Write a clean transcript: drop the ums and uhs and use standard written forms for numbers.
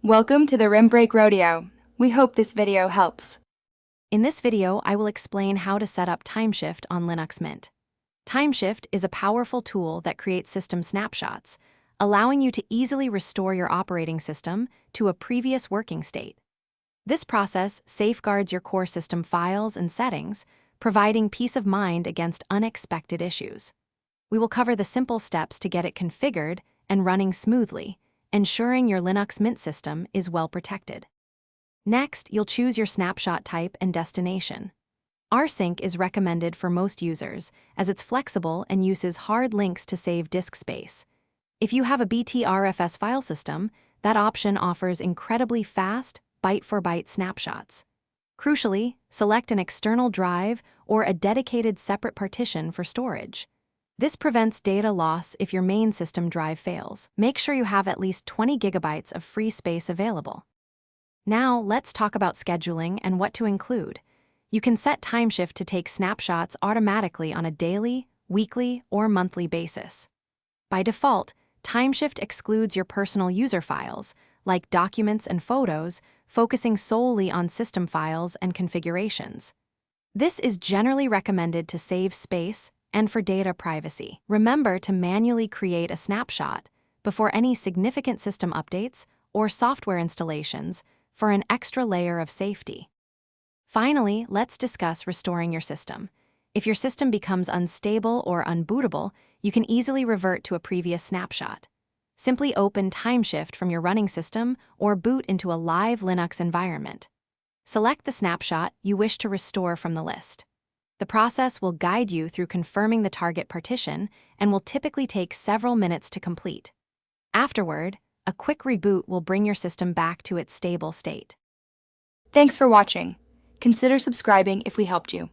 Welcome to the Rim Break Rodeo. We hope this video helps. In this video, I will explain how to set up Timeshift on Linux Mint. Timeshift is a powerful tool that creates system snapshots, allowing you to easily restore your operating system to a previous working state. This process safeguards your core system files and settings, providing peace of mind against unexpected issues. We will cover the simple steps to get it configured and running smoothly, ensuring your Linux Mint system is well protected. Next, you'll choose your snapshot type and destination. rsync is recommended for most users as it's flexible and uses hard links to save disk space. If you have a BTRFS file system, that option offers incredibly fast, byte-for-byte snapshots. Crucially, select an external drive or a dedicated separate partition for storage. This prevents data loss if your main system drive fails. Make sure you have at least 20 gigabytes of free space available. Now, let's talk about scheduling and what to include. You can set Timeshift to take snapshots automatically on a daily, weekly, or monthly basis. By default, Timeshift excludes your personal user files, like documents and photos, focusing solely on system files and configurations. This is generally recommended to save space and for data privacy. Remember to manually create a snapshot before any significant system updates or software installations for an extra layer of safety. Finally, let's discuss restoring your system. If your system becomes unstable or unbootable, you can easily revert to a previous snapshot. Simply open Timeshift from your running system or boot into a live Linux environment. Select the snapshot you wish to restore from the list. The process will guide you through confirming the target partition and will typically take several minutes to complete. Afterward, a quick reboot will bring your system back to its stable state. Thanks for watching. Consider subscribing if we helped you.